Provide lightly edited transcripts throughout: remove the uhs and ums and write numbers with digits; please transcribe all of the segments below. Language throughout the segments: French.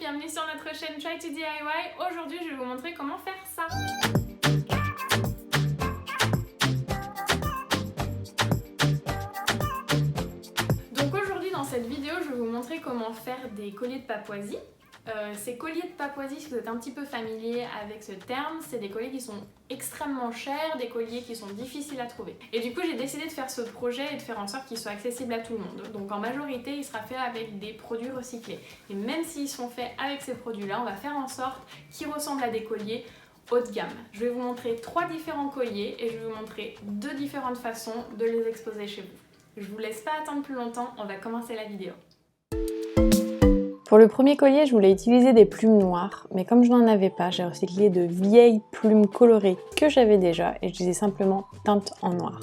bienvenue sur notre chaîne Try to DIY. Aujourd'hui, je vais vous montrer comment faire ça. Donc aujourd'hui, dans cette vidéo, je vais vous montrer comment faire des colliers de Papouasie. Ces colliers de Papouasie, si vous êtes un petit peu familier avec ce terme, c'est des colliers qui sont extrêmement chers, des colliers qui sont difficiles à trouver. Et du coup, j'ai décidé de faire ce projet et de faire en sorte qu'il soit accessible à tout le monde. Donc en majorité, il sera fait avec des produits recyclés. Et même s'ils sont faits avec ces produits-là, on va faire en sorte qu'ils ressemblent à des colliers haut de gamme. Je vais vous montrer 3 différents colliers et je vais vous montrer 2 différentes façons de les exposer chez vous. Je vous laisse pas attendre plus longtemps, on va commencer la vidéo. Pour le premier collier, je voulais utiliser des plumes noires, mais comme je n'en avais pas, j'ai recyclé de vieilles plumes colorées que j'avais déjà et je les ai simplement teintes en noir.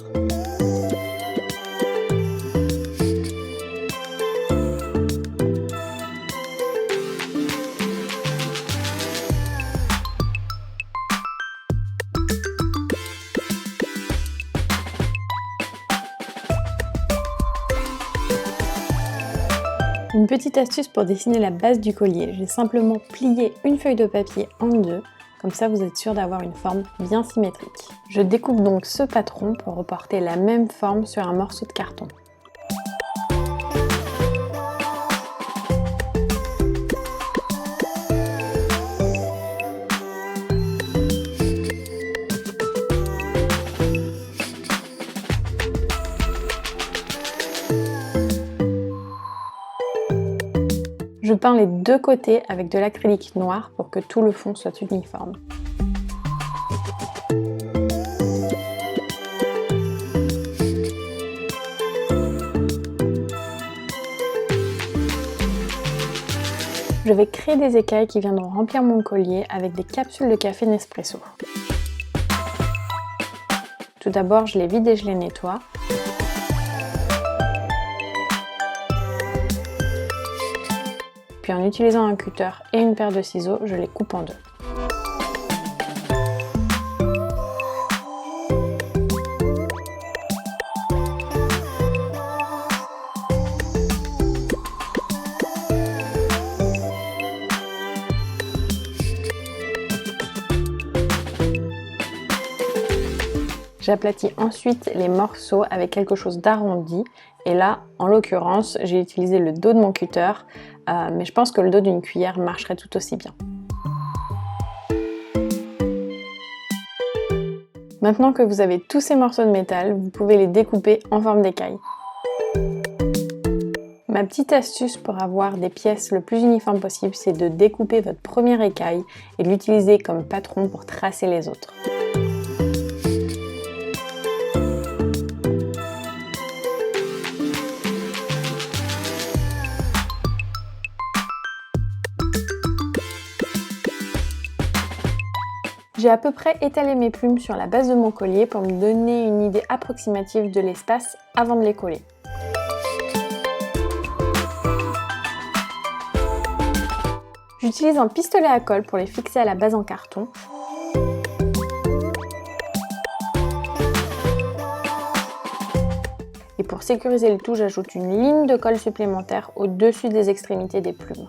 Une petite astuce pour dessiner la base du collier, j'ai simplement plié une feuille de papier en deux, comme ça vous êtes sûr d'avoir une forme bien symétrique. Je découpe donc ce patron pour reporter la même forme sur un morceau de carton. Je peins les deux côtés avec de l'acrylique noir pour que tout le fond soit uniforme. Je vais créer des écailles qui viendront remplir mon collier avec des capsules de café Nespresso. Tout d'abord, je les vide et je les nettoie. Puis en utilisant un cutter et une paire de ciseaux, je les coupe en deux. J'aplatis ensuite les morceaux avec quelque chose d'arrondi et là, en l'occurrence, j'ai utilisé le dos de mon cutter, mais je pense que le dos d'une cuillère marcherait tout aussi bien. Maintenant que vous avez tous ces morceaux de métal, vous pouvez les découper en forme d'écaille. Ma petite astuce pour avoir des pièces le plus uniformes possible, c'est de découper votre première écaille et de l'utiliser comme patron pour tracer les autres. J'ai à peu près étalé mes plumes sur la base de mon collier pour me donner une idée approximative de l'espace avant de les coller. J'utilise un pistolet à colle pour les fixer à la base en carton. Et pour sécuriser le tout, j'ajoute une ligne de colle supplémentaire au-dessus des extrémités des plumes.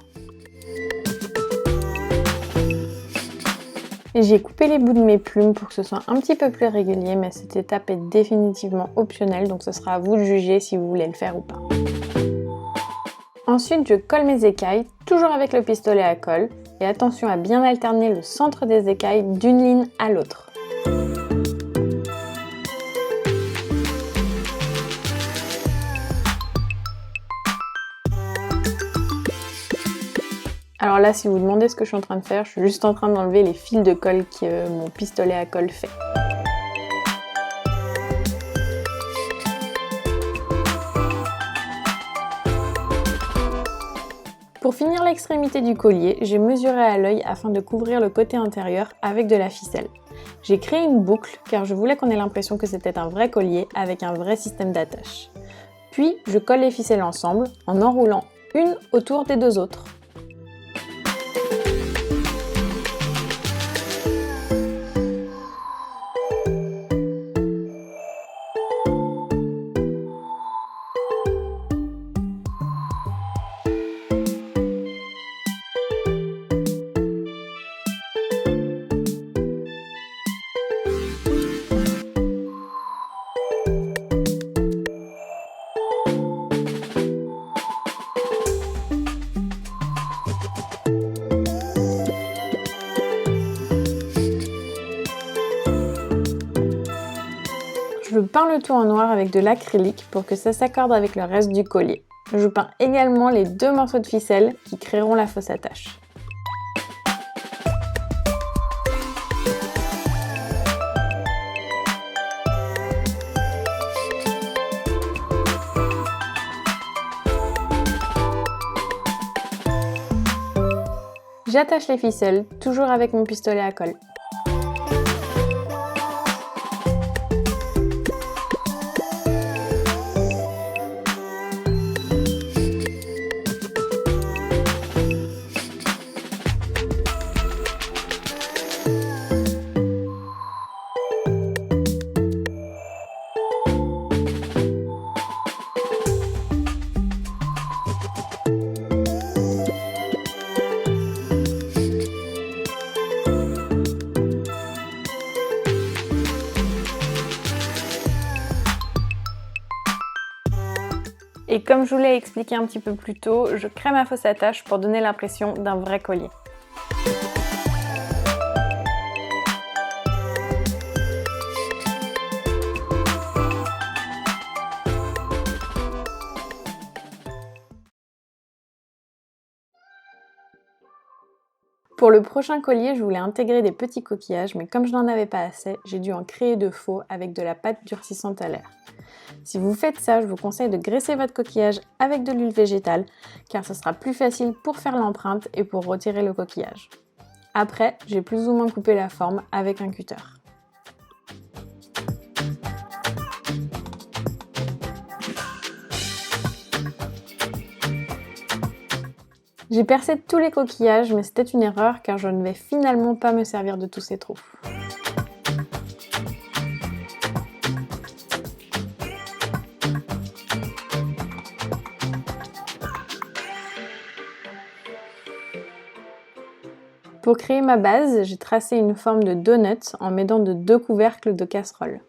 J'ai coupé les bouts de mes plumes pour que ce soit un petit peu plus régulier, mais cette étape est définitivement optionnelle, donc ce sera à vous de juger si vous voulez le faire ou pas. Ensuite, je colle mes écailles, toujours avec le pistolet à colle, et attention à bien alterner le centre des écailles d'une ligne à l'autre. Alors là, si vous vous demandez ce que je suis en train de faire, je suis juste en train d'enlever les fils de colle que mon pistolet à colle fait. Pour finir l'extrémité du collier, j'ai mesuré à l'œil afin de couvrir le côté intérieur avec de la ficelle. J'ai créé une boucle car je voulais qu'on ait l'impression que c'était un vrai collier avec un vrai système d'attache. Puis, je colle les ficelles ensemble en enroulant une autour des deux autres. Je peins le tout en noir avec de l'acrylique pour que ça s'accorde avec le reste du collier. Je peins également les 2 morceaux de ficelle qui créeront la fausse attache. J'attache les ficelles, toujours avec mon pistolet à colle. Et comme je vous l'ai expliqué un petit peu plus tôt, je crée ma fausse attache pour donner l'impression d'un vrai collier. Pour le prochain collier, je voulais intégrer des petits coquillages, mais comme je n'en avais pas assez, j'ai dû en créer de faux avec de la pâte durcissante à l'air. Si vous faites ça, je vous conseille de graisser votre coquillage avec de l'huile végétale, car ce sera plus facile pour faire l'empreinte et pour retirer le coquillage. Après, j'ai plus ou moins coupé la forme avec un cutter. J'ai percé tous les coquillages, mais c'était une erreur car je ne vais finalement pas me servir de tous ces trous. Pour créer ma base, j'ai tracé une forme de donut en m'aidant de 2 couvercles de casserole.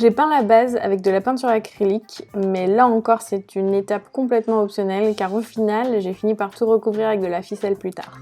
J'ai peint la base avec de la peinture acrylique, mais là encore c'est une étape complètement optionnelle car au final j'ai fini par tout recouvrir avec de la ficelle plus tard.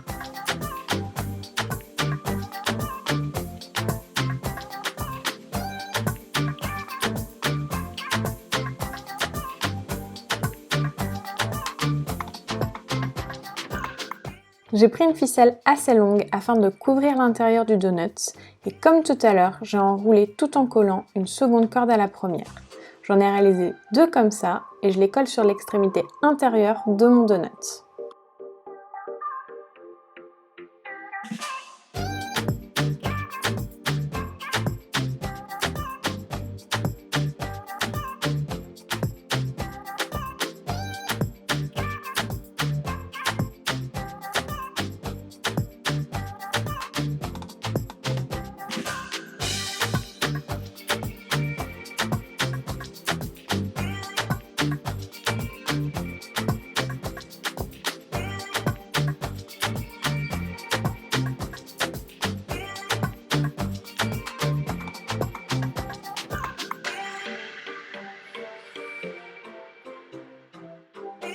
J'ai pris une ficelle assez longue afin de couvrir l'intérieur du donut et comme tout à l'heure, j'ai enroulé tout en collant une seconde corde à la première. J'en ai réalisé 2 comme ça et je les colle sur l'extrémité intérieure de mon donut.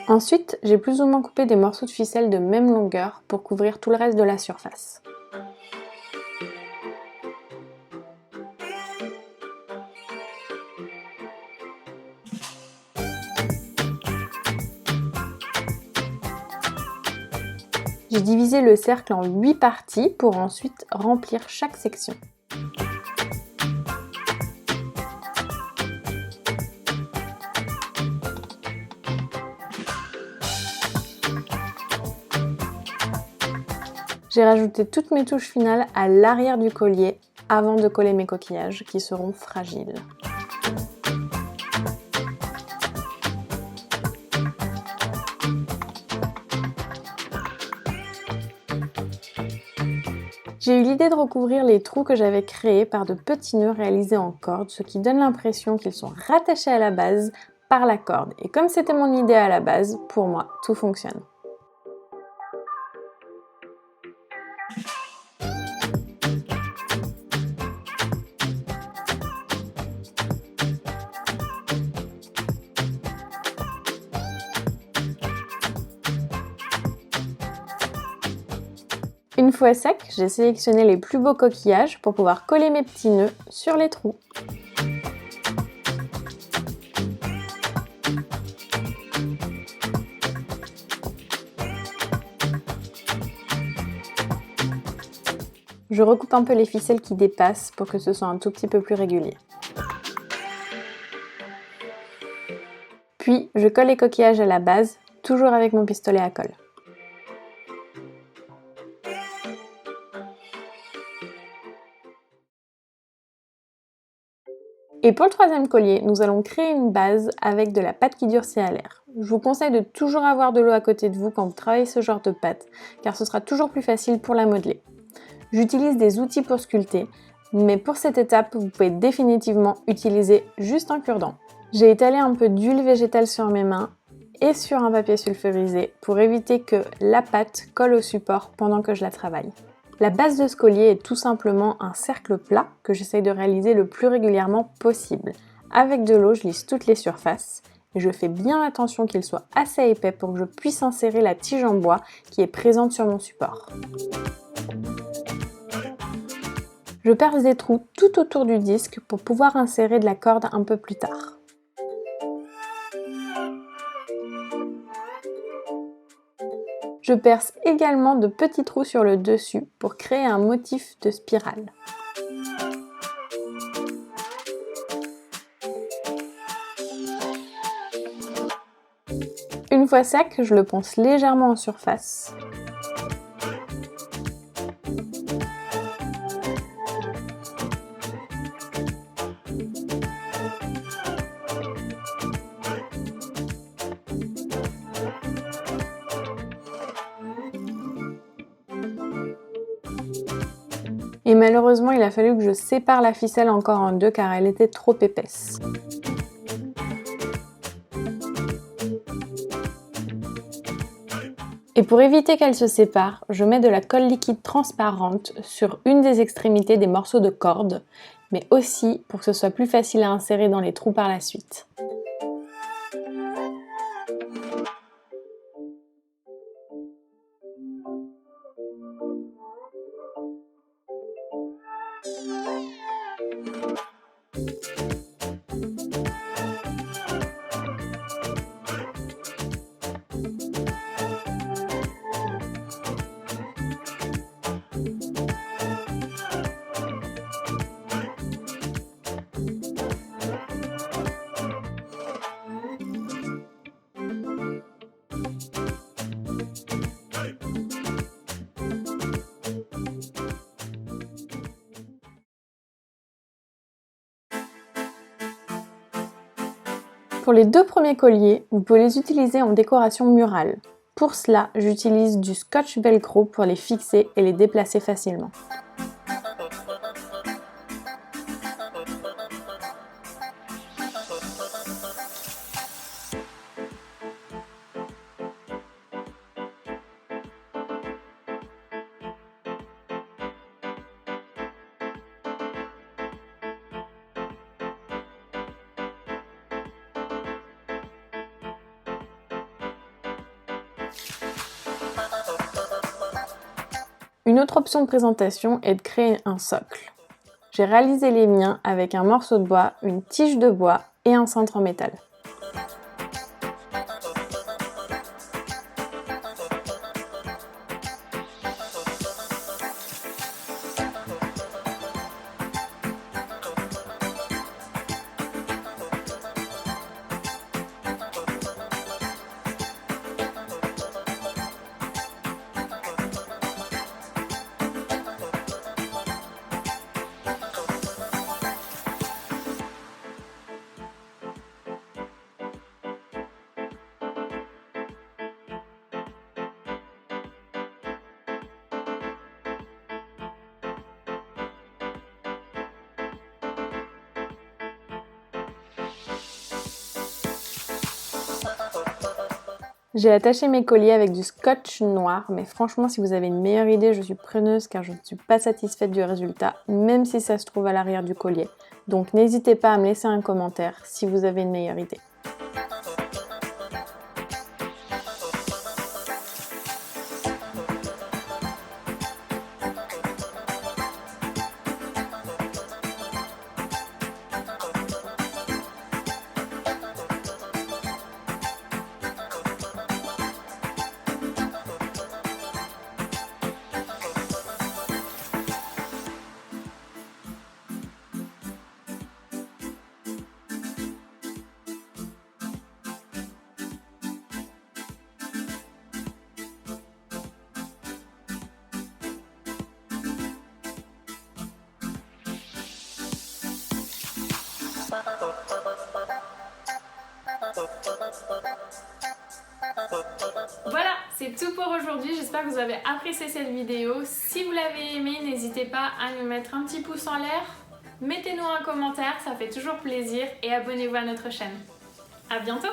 Ensuite, j'ai plus ou moins coupé des morceaux de ficelle de même longueur pour couvrir tout le reste de la surface. J'ai divisé le cercle en 8 parties pour ensuite remplir chaque section. J'ai rajouté toutes mes touches finales à l'arrière du collier avant de coller mes coquillages qui seront fragiles. J'ai eu l'idée de recouvrir les trous que j'avais créés par de petits nœuds réalisés en corde, ce qui donne l'impression qu'ils sont rattachés à la base par la corde. Et comme c'était mon idée à la base, pour moi, tout fonctionne. Une fois sec, j'ai sélectionné les plus beaux coquillages pour pouvoir coller mes petits nœuds sur les trous. Je recoupe un peu les ficelles qui dépassent pour que ce soit un tout petit peu plus régulier. Puis, je colle les coquillages à la base, toujours avec mon pistolet à colle. Et pour le troisième collier, nous allons créer une base avec de la pâte qui durcit à l'air. Je vous conseille de toujours avoir de l'eau à côté de vous quand vous travaillez ce genre de pâte, car ce sera toujours plus facile pour la modeler. J'utilise des outils pour sculpter, mais pour cette étape, vous pouvez définitivement utiliser juste un cure-dent. J'ai étalé un peu d'huile végétale sur mes mains et sur un papier sulfurisé pour éviter que la pâte colle au support pendant que je la travaille. La base de ce collier est tout simplement un cercle plat que j'essaye de réaliser le plus régulièrement possible. Avec de l'eau, je lisse toutes les surfaces et je fais bien attention qu'il soit assez épais pour que je puisse insérer la tige en bois qui est présente sur mon support. Je perce des trous tout autour du disque pour pouvoir insérer de la corde un peu plus tard. Je perce également de petits trous sur le dessus pour créer un motif de spirale. Une fois sec, je le ponce légèrement en surface. Et malheureusement, il a fallu que je sépare la ficelle encore en deux car elle était trop épaisse. Et pour éviter qu'elle se sépare, je mets de la colle liquide transparente sur une des extrémités des morceaux de corde, mais aussi pour que ce soit plus facile à insérer dans les trous par la suite. Pour les deux premiers colliers, vous pouvez les utiliser en décoration murale. Pour cela, j'utilise du scotch velcro pour les fixer et les déplacer facilement. Une autre option de présentation est de créer un socle. J'ai réalisé les miens avec un morceau de bois, une tige de bois et un cintre en métal. J'ai attaché mes colliers avec du scotch noir, mais franchement, si vous avez une meilleure idée, je suis preneuse car je ne suis pas satisfaite du résultat, même si ça se trouve à l'arrière du collier. Donc n'hésitez pas à me laisser un commentaire si vous avez une meilleure idée. c'est tout pour aujourd'hui, j'espère que vous avez apprécié cette vidéo. Si vous l'avez aimée, n'hésitez pas à nous mettre un petit pouce en l'air. Mettez-nous un commentaire, ça fait toujours plaisir et abonnez-vous à notre chaîne. À bientôt!